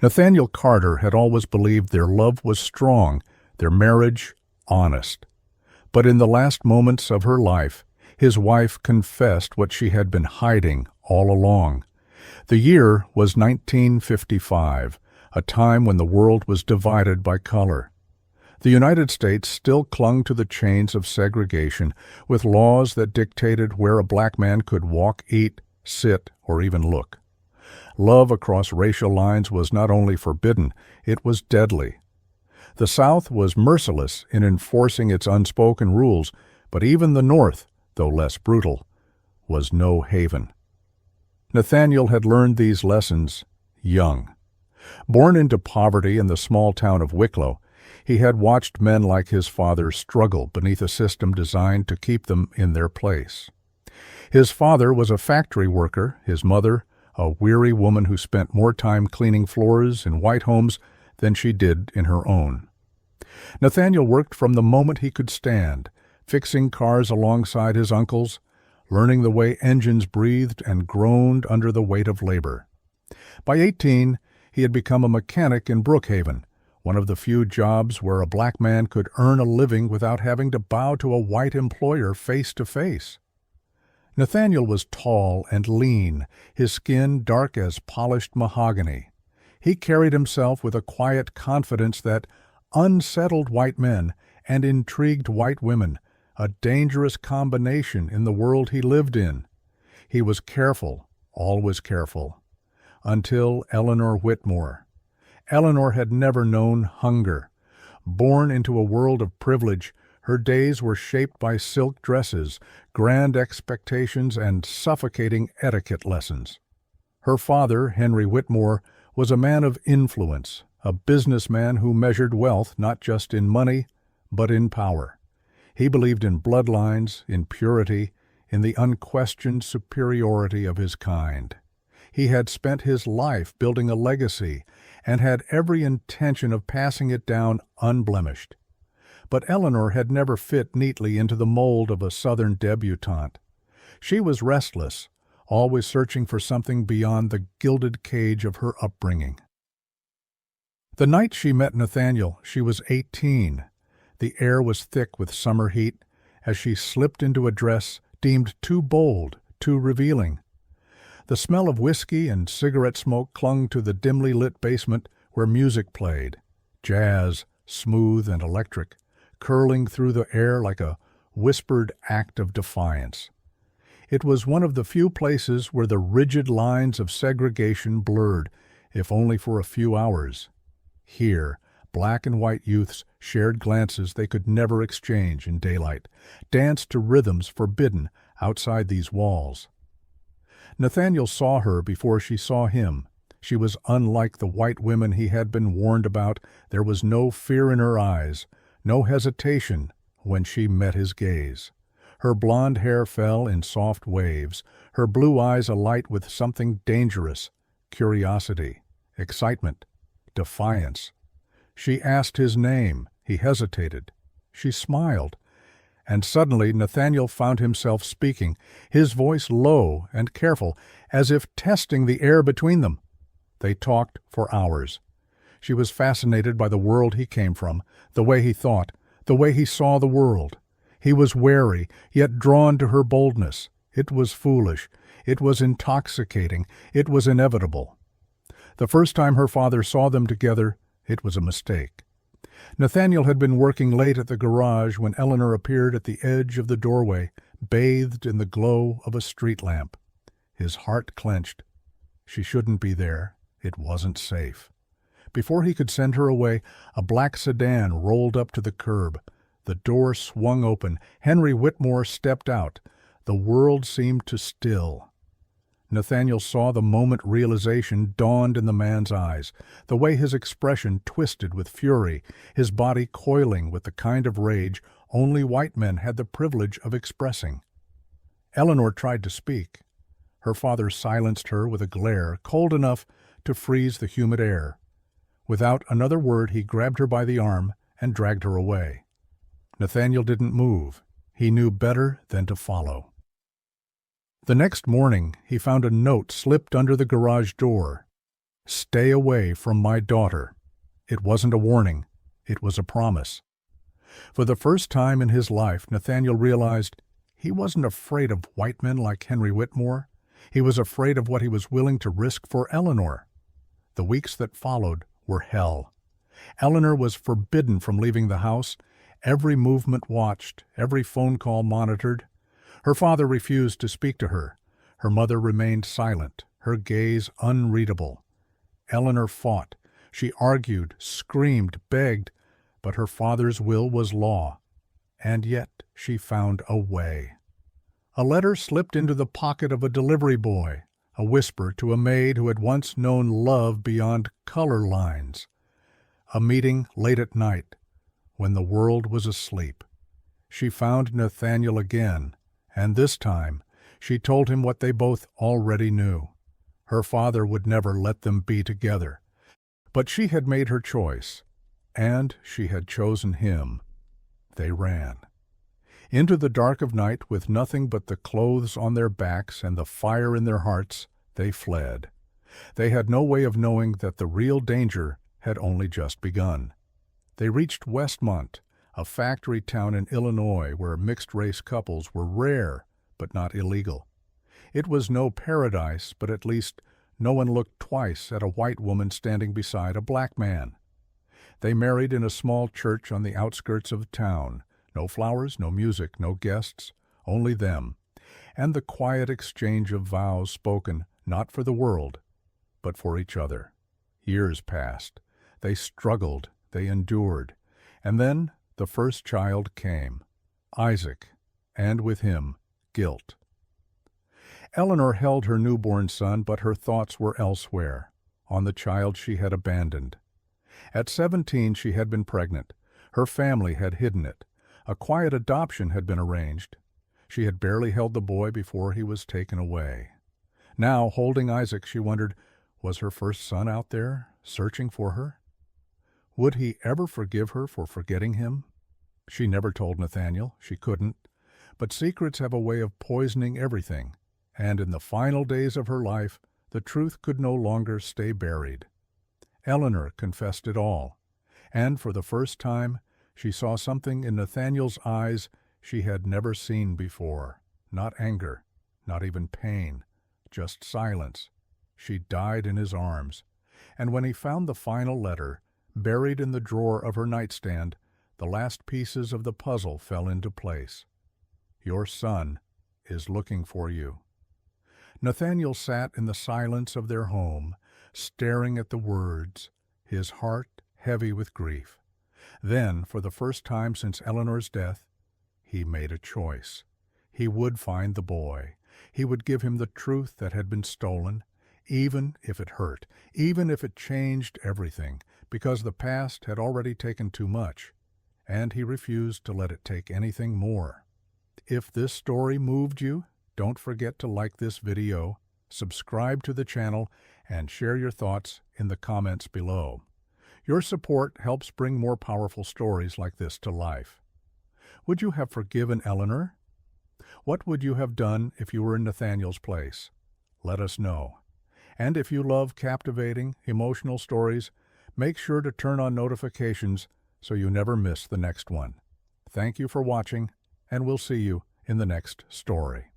Nathaniel Carter had always believed their love was strong, their marriage honest. But in the last moments of her life, his wife confessed what she had been hiding all along. The year was 1955, a time when the world was divided by color. The United States still clung to the chains of segregation, with laws that dictated where a black man could walk, eat, sit, or even look. Love across racial lines was not only forbidden, it was deadly. The South was merciless in enforcing its unspoken rules, but even the North, though less brutal, was no haven. Nathaniel had learned these lessons young. Born into poverty in the small town of Wicklow, he had watched men like his father struggle beneath a system designed to keep them in their place. His father was a factory worker, his mother a weary woman who spent more time cleaning floors in white homes than she did in her own. Nathaniel worked from the moment he could stand, fixing cars alongside his uncles, learning the way engines breathed and groaned under the weight of labor. By 18, he had become a mechanic in Brookhaven, one of the few jobs where a black man could earn a living without having to bow to a white employer face to face. Nathaniel was tall and lean, his skin dark as polished mahogany. He carried himself with a quiet confidence that unsettled white men and intrigued white women, a dangerous combination in the world he lived in. He was careful, always careful, until Eleanor Whitmore. Eleanor had never known hunger. Born into a world of privilege, her days were shaped by silk dresses, grand expectations, and suffocating etiquette lessons. Her father, Henry Whitmore, was a man of influence, a businessman who measured wealth not just in money, but in power. He believed in bloodlines, in purity, in the unquestioned superiority of his kind. He had spent his life building a legacy and had every intention of passing it down unblemished. But Eleanor had never fit neatly into the mold of a Southern debutante. She was restless, always searching for something beyond the gilded cage of her upbringing. The night she met Nathaniel, she was 18. The air was thick with summer heat as she slipped into a dress deemed too bold, too revealing. The smell of whiskey and cigarette smoke clung to the dimly lit basement where music played, jazz, smooth and electric, curling through the air like a whispered act of defiance. It was one of the few places where the rigid lines of segregation blurred, if only for a few hours. Here, black and white youths shared glances they could never exchange in daylight, danced to rhythms forbidden outside these walls. Nathaniel saw her before she saw him. She was unlike the white women he had been warned about. There was no fear in her eyes, no hesitation when she met his gaze. Her blonde hair fell in soft waves, her blue eyes alight with something dangerous, curiosity, excitement, defiance. She asked his name. He hesitated. She smiled. And suddenly Nathaniel found himself speaking, his voice low and careful, as if testing the air between them. They talked for hours. She was fascinated by the world he came from, the way he thought, the way he saw the world. He was wary, yet drawn to her boldness. It was foolish. It was intoxicating. It was inevitable. The first time her father saw them together, it was a mistake. Nathaniel had been working late at the garage when Eleanor appeared at the edge of the doorway, bathed in the glow of a street lamp. His heart clenched. She shouldn't be there. It wasn't safe. Before he could send her away, a black sedan rolled up to the curb. The door swung open. Henry Whitmore stepped out. The world seemed to still. Nathaniel saw the moment realization dawned in the man's eyes, the way his expression twisted with fury, his body coiling with the kind of rage only white men had the privilege of expressing. Eleanor tried to speak. Her father silenced her with a glare cold enough to freeze the humid air. Without another word, he grabbed her by the arm and dragged her away. Nathaniel didn't move. He knew better than to follow. The next morning, he found a note slipped under the garage door. "Stay away from my daughter." It wasn't a warning, it was a promise. For the first time in his life, Nathaniel realized he wasn't afraid of white men like Henry Whitmore. He was afraid of what he was willing to risk for Eleanor. The weeks that followed were hell. Eleanor was forbidden from leaving the house, every movement watched, every phone call monitored. Her father refused to speak to her. Her mother remained silent, her gaze unreadable. Eleanor fought. She argued, screamed, begged, but her father's will was law. And yet she found a way. A letter slipped into the pocket of a delivery boy, a whisper to a maid who had once known love beyond color lines. A meeting late at night, when the world was asleep. She found Nathaniel again, and this time she told him what they both already knew. Her father would never let them be together. But she had made her choice, and she had chosen him. They ran. Into the dark of night, with nothing but the clothes on their backs and the fire in their hearts, they fled. They had no way of knowing that the real danger had only just begun. They reached Westmont, a factory town in Illinois where mixed-race couples were rare but not illegal. It was no paradise, but at least no one looked twice at a white woman standing beside a black man. They married in a small church on the outskirts of town. No flowers, no music, no guests, only them, and the quiet exchange of vows spoken not for the world, but for each other. Years passed. They struggled, they endured, and then the first child came, Isaac, and with him, guilt. Eleanor held her newborn son, but her thoughts were elsewhere, on the child she had abandoned. At 17, she had been pregnant. Her family had hidden it. A quiet adoption had been arranged. She had barely held the boy before he was taken away. Now, holding Isaac, she wondered, was her first son out there, searching for her? Would he ever forgive her for forgetting him? She never told Nathaniel. She couldn't. But secrets have a way of poisoning everything, and in the final days of her life, the truth could no longer stay buried. Eleanor confessed it all, and for the first time, she saw something in Nathaniel's eyes she had never seen before. Not anger, not even pain, just silence. She died in his arms, and when he found the final letter, buried in the drawer of her nightstand, the last pieces of the puzzle fell into place. Your son is looking for you. Nathaniel sat in the silence of their home, staring at the words, his heart heavy with grief. Then, for the first time since Eleanor's death, he made a choice. He would find the boy. He would give him the truth that had been stolen, even if it hurt, even if it changed everything, because the past had already taken too much, and he refused to let it take anything more. If this story moved you, don't forget to like this video, subscribe to the channel, and share your thoughts in the comments below. Your support helps bring more powerful stories like this to life. Would you have forgiven Eleanor? What would you have done if you were in Nathaniel's place? Let us know. And if you love captivating, emotional stories, make sure to turn on notifications so you never miss the next one. Thank you for watching, and we'll see you in the next story.